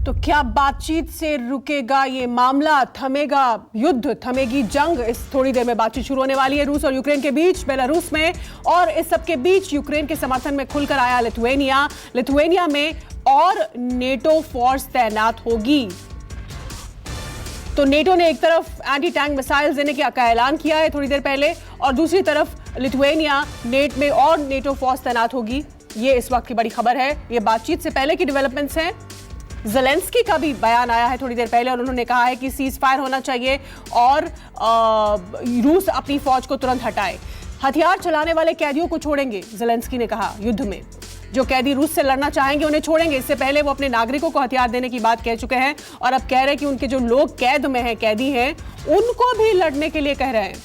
तो क्या बातचीत से रुकेगा ये मामला, थमेगा युद्ध, थमेगी जंग? इस थोड़ी देर में बातचीत शुरू होने वाली है रूस और यूक्रेन के बीच, बेलारूस में। और इस सब के बीच यूक्रेन के समर्थन में खुलकर आया लिथुआनिया में और नेटो फोर्स तैनात होगी। तो नेटो ने एक तरफ एंटी टैंक मिसाइल्स देने का ऐलान किया है थोड़ी देर पहले, और दूसरी तरफ लिथुआनिया नेट में और नेटो फोर्स तैनात होगी। ये इस वक्त की बड़ी खबर है। ये बातचीत से पहले की डेवलपमेंट्स हैं। ज़ेलेंस्की का भी बयान आया है थोड़ी देर पहले और उन्होंने कहा है कि सीज फायर होना चाहिए और रूस अपनी फौज को तुरंत हटाए। हथियार चलाने वाले कैदियों को छोड़ेंगे, ज़ेलेंस्की ने कहा। युद्ध में जो कैदी रूस से लड़ना चाहेंगे उन्हें छोड़ेंगे। इससे पहले वो अपने नागरिकों को हथियार देने की बात कह चुके हैं और अब कह रहे हैं कि उनके जो लोग कैद में हैं, कैदी हैं, उनको भी लड़ने के लिए कह रहे हैं।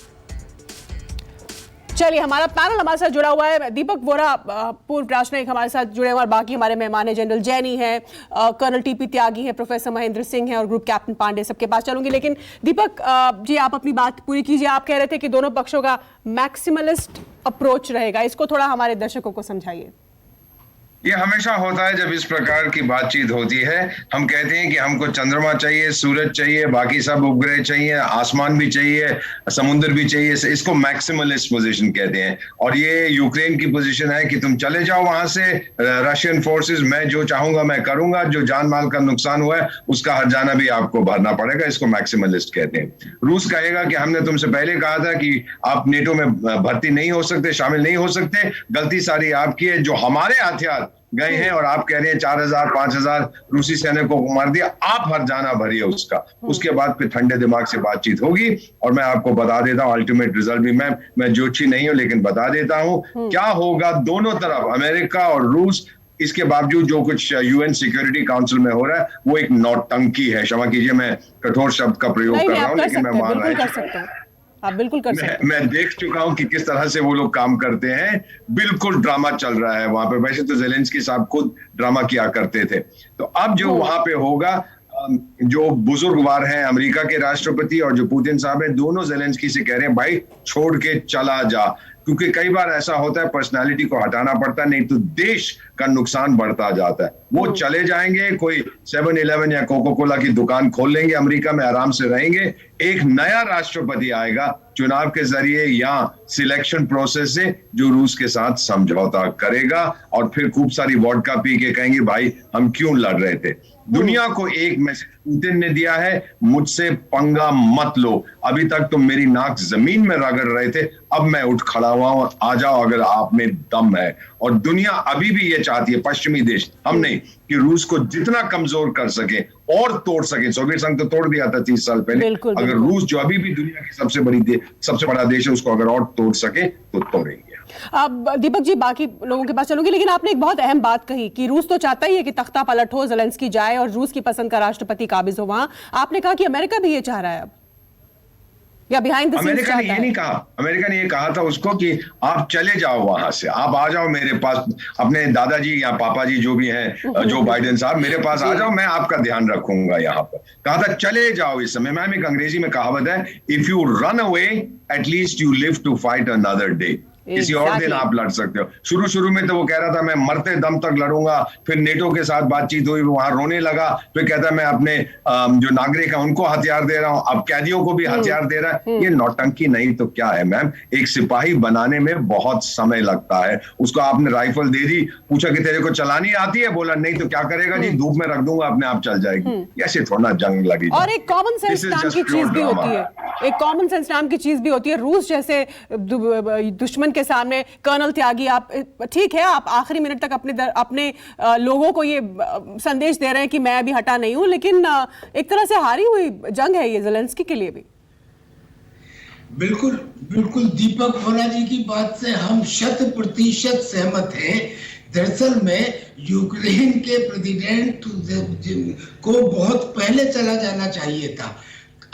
चलिए, हमारा पैनल हमारे साथ जुड़ा हुआ है। दीपक वोरा पूर्व राष्ट्रनायक हमारे साथ जुड़े हुए, और बाकी हमारे मेहमान हैं जनरल जैनी हैं, कर्नल टीपी त्यागी हैं, प्रोफेसर महेंद्र सिंह हैं और ग्रुप कैप्टन पांडे। सबके पास चलूंगी, लेकिन दीपक जी, आप अपनी बात पूरी कीजिए। आप कह रहे थे कि दोनों पक्षों का मैक्सिमलिस्ट अप्रोच रहेगा, इसको थोड़ा हमारे दर्शकों को समझाइए। ये हमेशा होता है जब इस प्रकार की बातचीत होती है। हम कहते हैं कि हमको चंद्रमा चाहिए, सूरज चाहिए, बाकी सब उपग्रह चाहिए, आसमान भी चाहिए, समुद्र भी चाहिए। इसको मैक्सिमलिस्ट पोजीशन कहते हैं। और ये यूक्रेन की पोजीशन है कि तुम चले जाओ वहां से, रशियन फोर्सेस, मैं जो चाहूंगा मैं करूंगा, जो जान माल का नुकसान हुआ है उसका हर्जाना भी आपको भरना पड़ेगा। इसको मैक्सिमलिस्ट कहते हैं। रूस कहेगा कि हमने तुमसे पहले कहा था कि आप नेटो में भर्ती नहीं हो सकते, शामिल नहीं हो सकते, गलती सारी आपकी है। जो हमारे हथियार गए हैं और आप कह रहे हैं 4000 5000 रूसी सैनिकों को मार दिया, आप हर्जाना भरिए उसका। उसके बाद फिर ठंडे दिमाग से बातचीत होगी। और मैं आपको बता देता हूं अल्टीमेट रिजल्ट भी, मैं ज्योतिषी नहीं हूं लेकिन बता देता हूं क्या होगा। दोनों तरफ, अमेरिका और रूस, इसके बावजूद जो कुछ यूएन सिक्योरिटी काउंसिल में हो रहा है वो एक नौटंकी है। क्षमा कीजिए, मैं कठोर शब्द का प्रयोग कर रहा हूं, लेकिन मैं मान रहा हूं, आप बिल्कुल कर सकते हैं। मैं देख चुका हूं कि किस तरह से वो लोग काम करते हैं। बिल्कुल ड्रामा चल रहा है वहां पे। वैसे तो ज़ेलेंस्की साहब खुद ड्रामा किया करते थे। तो अब जो वहां पे होगा, जो बुजुर्गवार हैं अमेरिका के राष्ट्रपति और जो पुतिन साहब हैं, दोनों ज़ेलेंस्की से कह रहे हैं भाई छोड़ के चला जा। क्योंकि कई बार ऐसा होता है पर्सनालिटी को हटाना पड़ता है, नहीं तो देश का नुकसान बढ़ता जाता है। वो चले जाएंगे, कोई 7-Eleven या कोका कोला की दुकान खोल लेंगे अमेरिका में, आराम से रहेंगे। एक नया राष्ट्रपति आएगा चुनाव के जरिए या सिलेक्शन प्रोसेस से, जो रूस के साथ समझौता करेगा और फिर खूब सारी वोडका पी के कहेंगे भाई हम क्यों लड़ रहे थे। दुनिया को एक मैसेज पुतिन ने दिया है, मुझसे पंगा मत लो। अभी तक तुम मेरी नाक जमीन में रगड़ रहे थे, अब मैं उठ खड़ा हुआ हूं, आ जाओ अगर आप में दम है। और दुनिया अभी भी ये चाहती है, पश्चिमी देश, हम नहीं, कि रूस को जितना कमजोर कर सके और तोड़ सके। सोवियत संघ तो तोड़ दिया था 30 साल पहले। अगर रूस, जो अभी भी दुनिया की सबसे बड़ा देश है, उसको अगर और तोड़ सके तो तोड़ेंगे। अब दीपक जी, बाकी लोगों के पास चलूंगी, लेकिन आपने एक बहुत अहम बात कही कि रूस तो चाहता ही है कि तख्ता पलट हो, ज़ेलेंस्की जाए और रूस की पसंद का राष्ट्रपति काबिज हो वहां। आपने कहा कि अमेरिका भी ये चाह रहा है अब, या बिहाइंड द सीन्स? अमेरिका ने ये नहीं कहा। अमेरिका ने ये कहा था उसको कि आप चले जाओ वहां से, आप आ जाओ मेरे पास, अपने दादाजी या पापा जी जो भी हैं, जो बाइडेन साहब, मेरे पास आ जाओ, मैं आपका ध्यान रखूंगा। यहाँ पर कहा था चले जाओ इस समय। मैम, एक अंग्रेजी में कहावत है, if you run away at least you live to fight another day. किसी और दिन आप लड़ सकते हो। शुरू में तो वो कह रहा था मैं मरते दम तक लड़ूंगा, फिर नेटो के साथ बातचीत हुई, वहां रोने लगा, फिर कहता मैं अपने जो नागरिक है उनको हथियार दे रहा हूं, अब कैदियों को भी हथियार दे रहा है। ये नौटंकी नहीं तो क्या है मैम? एक सिपाही बनाने में बहुत समय लगता है। उसको आपने राइफल दे दी, पूछा कि तेरे को चलानी आती है, बोला नहीं, तो क्या करेगा जी, धूप में रख दूंगा, अपने आप चल जाएगी। ऐसे थोड़ा जंग लगी। और एक कॉमन सेंस नाम की चीज भी होती है, एक कॉमन सेंस नाम की चीज भी होती है। रूस जैसे दुश्मन के सामने, कर्नल त्यागी, आप ठीक है, आप आखिरी मिनट तक अपने लोगों को ये संदेश दे रहे हैं कि मैं अभी हटा नहीं हूं, लेकिन एक तरह से हारी हुई जंग है ये ज़ेलेंस्की के लिए भी। बिल्कुल बिल्कुल, दीपक वोरा जी की बात से हम 100% सहमत हैं। दरअसल में यूक्रेन के प्रेसिडेंट को बहुत पहले चला जाना चाहिए था।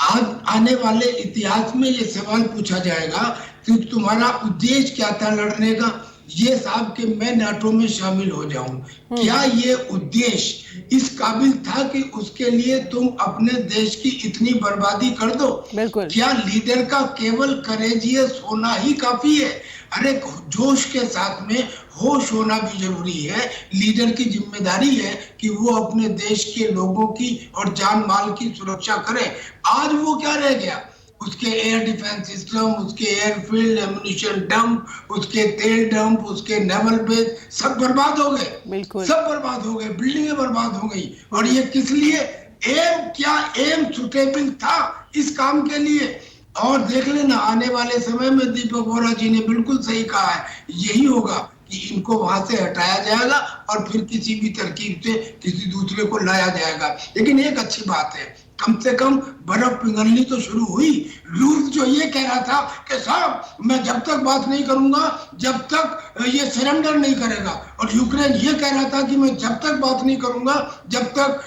आज आने वाले इतिहास में ये सवाल पूछा जाएगा कि तुम्हारा उद्देश्य क्या था लड़ने का। ये साहब कि मैं नाटो में शामिल हो जाऊं, क्या ये उद्देश्य इस काबिल था कि उसके लिए तुम अपने देश की इतनी बर्बादी कर दो? क्या लीडर का केवल करेजियस होना ही काफी है? अरे जोश के साथ में होश होना भी जरूरी है। लीडर की जिम्मेदारी है कि वो अपने देश के लोगों की और जान माल की सुरक्षा करे। आज वो क्या रह गया? उसके एयर डिफेंस सिस्टम, उसके एयरफील्ड एम्युनिशन डंप, उसके तेल डंप, उसके नेवल बेस सब बर्बाद हो गए, सब बर्बाद हो गए, बिल्डिंगें बर्बाद हो गई। और ये किस लिए? एम सुटेबल था इस काम के लिए। और देख लेना आने वाले समय में दीपक बोरा जी ने बिल्कुल सही कहा है, यही होगा कि इनको वहां से हटाया जाएगा और फिर किसी भी तरकीब से किसी दूसरे को लाया जाएगा। लेकिन एक अच्छी बात है, कम से कम बर्फ पिघलनी तो शुरू हुई। रूस जो ये कह रहा था कि साहब मैं जब तक बात नहीं करूंगा जब तक ये सरेंडर नहीं करेगा, और यूक्रेन ये कह रहा था कि मैं जब तक बात नहीं करूंगा जब तक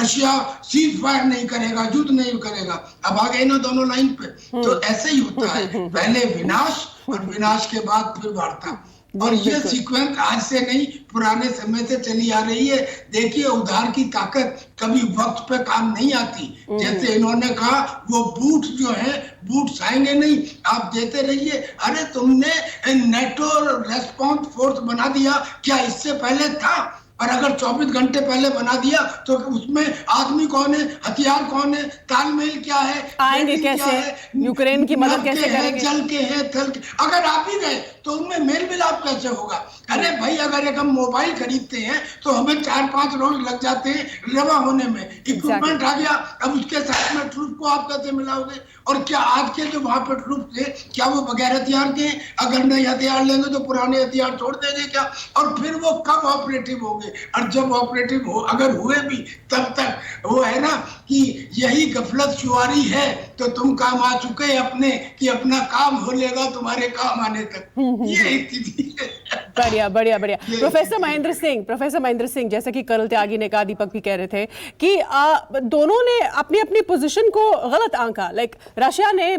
रशिया सीज फायर नहीं करेगा, युद्ध नहीं करेगा। अब आ गए ना दोनों लाइन पे। तो ऐसे ही होता है, पहले विनाश और विनाश के बाद फिर वार्ता। और ये सीक्वेंस आज से नहीं पुराने समय से चली आ रही है। देखिए उधार की ताकत कभी वक्त पे काम नहीं आती। जैसे इन्होंने कहा वो बूट जो है बूट्स आएंगे नहीं, आप देते रहिए। अरे तुमने नेटो रेस्पॉन्स फोर्स बना दिया, क्या इससे पहले था? और अगर 24 घंटे पहले बना दिया तो उसमें आदमी कौन है, हथियार कौन है, तालमेल क्या है, आएंगे कैसे, यूक्रेन की मदद कैसे करेंगे? जल के है, थल के। अगर आप ही गए तो उनमें मेल मिलाप कैसे होगा? अरे भाई अगर एक हम मोबाइल खरीदते हैं तो हमें 4-5 रोज लग जाते हैं रवा होने में। इक्विपमेंट आ गया, अब उसके साथ में ट्रूप को आप कैसे मिलाओगे? और क्या आज के जो वहां पर ट्रूप थे क्या वो बगैर हथियार के? अगर नए हथियार लेंगे तो पुराने हथियार छोड़ देंगे क्या? और फिर वो कब ऑपरेटिव होंगे? और जब ऑपरेटिव हो अगर हुए भी तब तक वो है ना कि यही गफलत शुआरी है तो तुम काम आ चुके अपने कि अपना काम हो लेगा तुम्हारे काम आने तक। ये स्थिति है। बढ़िया बढ़िया बढ़िया। प्रोफेसर महेंद्र सिंह, जैसे कि कर्नल त्यागी ने कहा, दीपक भी कह रहे थे कि दोनों ने अपनी अपनी पोजीशन को गलत आंका। लाइक रशिया ने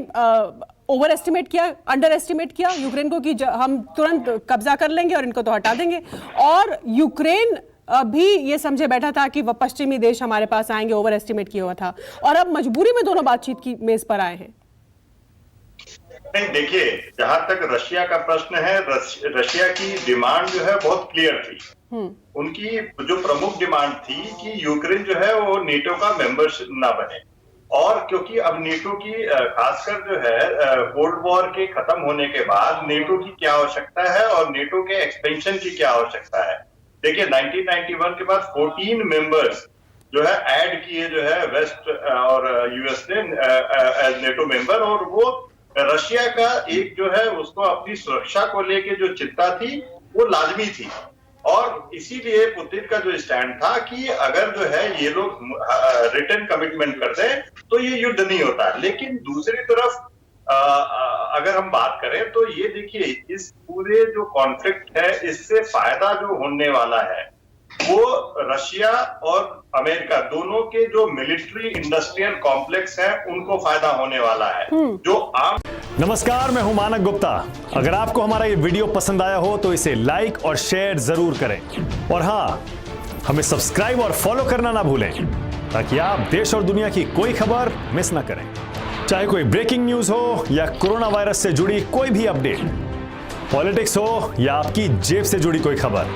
ओवर एस्टिमेट किया, अंडर एस्टिमेट किया यूक्रेन को कि हम तुरंत कब्जा कर लेंगे और इनको तो हटा देंगे, और यूक्रेन भी ये समझे बैठा था कि वह पश्चिमी देश हमारे पास आएंगे, ओवर एस्टिमेट किया हुआ था, और अब मजबूरी में दोनों बातचीत की मेज पर आए हैं। नहीं देखिए, जहां तक रशिया का प्रश्न है, रशिया की डिमांड जो है बहुत क्लियर थी। उनकी जो प्रमुख डिमांड थी कि यूक्रेन जो है वो नेटो का मेंबर ना बने, और क्योंकि अब नेटो की खासकर जो है कोल्ड वॉर के खत्म होने के बाद नेटो की क्या आवश्यकता है और नेटो के एक्सपेंशन की क्या आवश्यकता है। देखिए 1991 के बाद 14 मेंबर्स जो है ऐड किए जो है वेस्ट और यूएस ने एज नेटो मेंबर, और वो रशिया का एक जो है उसको अपनी सुरक्षा को लेके जो चिंता थी वो लाजमी थी। और इसीलिए पुतिन का जो स्टैंड था कि अगर जो है ये लोग रिटर्न कमिटमेंट कर दें तो ये युद्ध नहीं होता। लेकिन दूसरी तरफ अगर हम बात करें तो ये देखिए, इस पूरे जो कॉन्फ्लिक्ट है इससे फायदा जो होने वाला है वो रशिया और अमेरिका दोनों के जो मिलिट्री इंडस्ट्रियल कॉम्प्लेक्स है उनको फायदा होने वाला है। जो आम नमस्कार, मैं हूं मानक गुप्ता। अगर आपको हमारा ये वीडियो पसंद आया हो तो इसे लाइक और शेयर जरूर करें, और हाँ, हमें सब्सक्राइब और फॉलो करना ना भूलें ताकि आप देश और दुनिया की कोई खबर मिस ना करें। चाहे कोई ब्रेकिंग न्यूज हो या कोरोना वायरस से जुड़ी कोई भी अपडेट, पॉलिटिक्स हो या आपकी जेब से जुड़ी कोई खबर,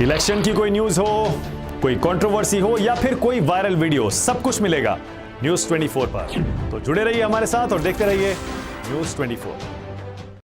इलेक्शन की कोई न्यूज हो, कोई कंट्रोवर्सी हो या फिर कोई वायरल वीडियो, सब कुछ मिलेगा न्यूज़ 24 पर। तो जुड़े रहिए हमारे साथ और देखते रहिए न्यूज़ 24।